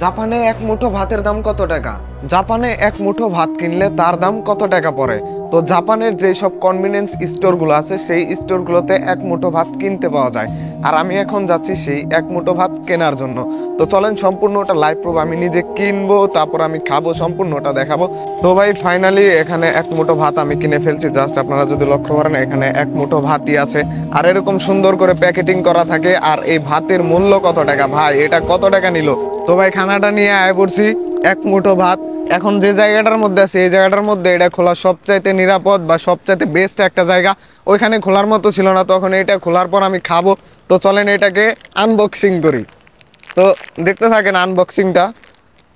জাপানে এক মুঠো ভাতের দাম কত টাকা? জাপানে এক মুঠো ভাত কিনলে তার দাম কত টাকা পড়ে? তো জাপানের যে সব কনভিনিয়েন্স স্টোরগুলো আছে সেই স্টোরগুলোতে এক মুঠো ভাত কিনতে পাওয়া যায়। আর আমি এখন যাচ্ছি সেই এক মুঠো ভাত কেনার জন্য। তো চলেন সম্পূর্ণটা লাইভ প্রুফ আমি নিজে কিনবো, তারপর আমি খাবো, সম্পূর্ণটা দেখাবো। তো ভাই ফাইনালি এখানে এক মুঠো ভাত আমি কিনে ফেলছি। জাস্ট আপনারা যদি লক্ষ্য করেন এখানে এক মুঠো ভাতই আছে, আর এরকম সুন্দর করে প্যাকেটিং করা থাকে। আর এই ভাতের মূল্য কত টাকা ভাই, এটা কত টাকা নিল? তো ভাই খানাটা নিয়ে আয় পড়ছি, এক মুঠো ভাত। এখন যে জায়গাটার মধ্যে আছে এই জায়গাটার মধ্যে এটা খোলা সবচাইতে নিরাপদ বা সবচাইতে বেস্ট একটা জায়গা। ওইখানে খোলার মতো ছিল না, তখন এটা খোলার পর আমি খাবো। তো চলেন এটাকে আনবক্সিং করি। তো দেখতে থাকেন আনবক্সিংটা।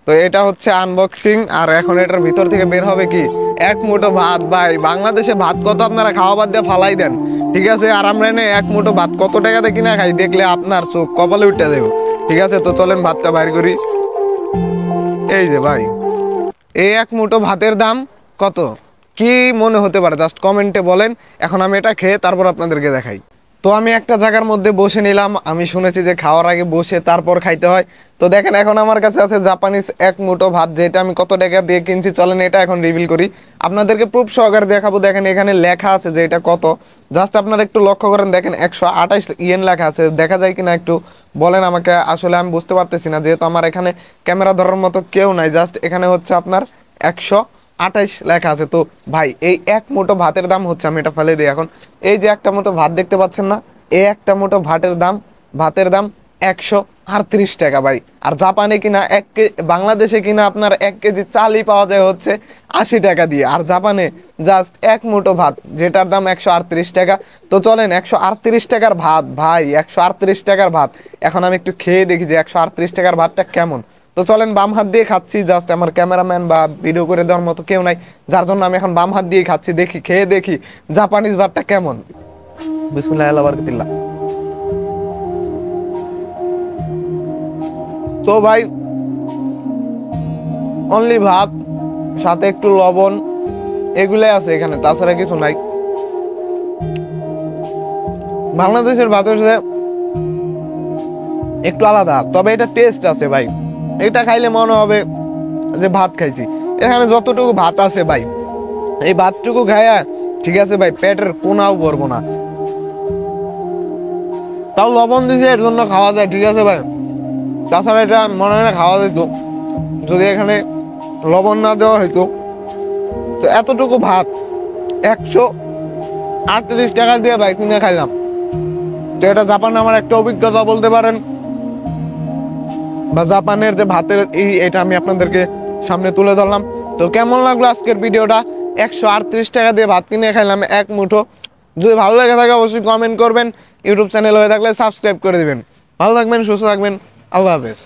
তো এটা হচ্ছে আনবক্সিং, আর এখন এটার ভিতর থেকে বের হবে কি এক মুঠো ভাত। ভাই বাংলাদেশে ভাত কত আপনারা খাওয়া বাদ দিয়ে ফালাই দেন, ঠিক আছে? আর আমরা এনে এক মুঠো ভাত কত টাকাতে কিনা খাই, দেখলে আপনার চোখ কপালে উঠে দেব, ঠিক আছে? তো চলেন ভাতটা বাইর করি। এই যে ভাই, এই এক মুঠো ভাতের দাম কত কি মনে হতে পারে জাস্ট কমেন্টে বলেন। এখন আমি এটা খেয়ে তারপর আপনাদেরকে দেখাই। তো আমি একটা জায়গার মধ্যে বসে নিলাম। আমি শুনেছি যে খাওয়ার আগে বসে তারপর খাইতে হয়। তো দেখেন এখন আমার কাছে আছে জাপানিজ এক মুঠো ভাত, যেটা আমি কত টাকা দিয়ে কিনছি চলেন এটা এখন রিভিল করি, আপনাদেরকে প্রুফ সহকারে দেখাবো। দেখেন এখানে লেখা আছে যে এটা কত, জাস্ট আপনারা একটু লক্ষ্য করেন। দেখেন 128 ইয়েন লেখা আছে, দেখা যায় কিনা একটু বলেন আমাকে। আসলে আমি বুঝতে পারতেছি না, যেহেতু আমার এখানে ক্যামেরা ধরার মতো কেউ নাই। জাস্ট এখানে হচ্ছে আপনার 128 লেখা আছে। তো ভাই এই এক মুঠো ভাতের দাম হচ্ছে, আমি এটা ফেলে দিই এখন। এই যে একটা মুঠো ভাত দেখতে পাচ্ছেন না, এই একটা মুঠো ভাতের দাম 138 টাকা ভাই। আর জাপানে কিনা বাংলাদেশে কিনা আপনার 1 কেজি চালই পাওয়া যায় হচ্ছে 80 টাকা দিয়ে। আর জাপানে জাস্ট এক মুঠো ভাত যেটার দাম 138 টাকা। তো চলেন 138 টাকার ভাত ভাই, 138 টাকার ভাত এখন আমি একটু খেয়ে দেখি যে 138 টাকার ভাতটা কেমন। তো চলেন বাম হাত দিয়ে খাচ্ছি, জাস্ট আমার ক্যামেরাম্যান বা ভিডিও করে দেওয়ার মতো কেউ নাই, যার জন্য আমি এখন বাম হাত দিয়ে খাচ্ছি। দেখি খেয়ে দেখি জাপানিজ ভাতটা কেমন। বিসমিল্লাহ আল্লাহু বারাকাতুল্লাহ। তো ভাই অনলি ভাত, সাথে একটু লবণ, এগুলাই আছে এখানে, তাছাড়া কিছু নাই। বাংলাদেশের ভাতের সাথে একটু আলাদা, তবে এটা টেস্ট আছে ভাই। এটা খাইলে মনে হবে যে ভাত খাইছি। এখানে যতটুকু ভাত আছে ভাই, এই ভাতটুকু খায়া ঠিক আছে ভাই, পেটের কোনাও ভরবো না। তাও লবণ দিছে এর জন্য খাওয়া যায়, ঠিক আছে ভাই। তাছাড়া এটা মনে হয় না খাওয়া যেত যদি এখানে লবণ না দেওয়া হইতো। তো এতটুকু ভাত 138 টাকা দিয়ে ভাই কিনে খাইলাম। তো এটা জাপানে আমার একটা অভিজ্ঞতা বলতে পারেন, বা জাপানের যে ভাতের এটা আমি আপনাদেরকে সামনে তুলে ধরলাম। তো কেমন লাগলো আজকের ভিডিওটা? 138 টাকা দিয়ে ভাত কিনে খাইলাম এক মুঠো। যদি ভালো লেগে থাকে অবশ্যই কমেন্ট করবেন, ইউটিউব চ্যানেল হয়ে থাকলে সাবস্ক্রাইব করে দিবেন। ভালো থাকবেন, সুস্থ থাকবেন, আল্লাহ হাফেজ।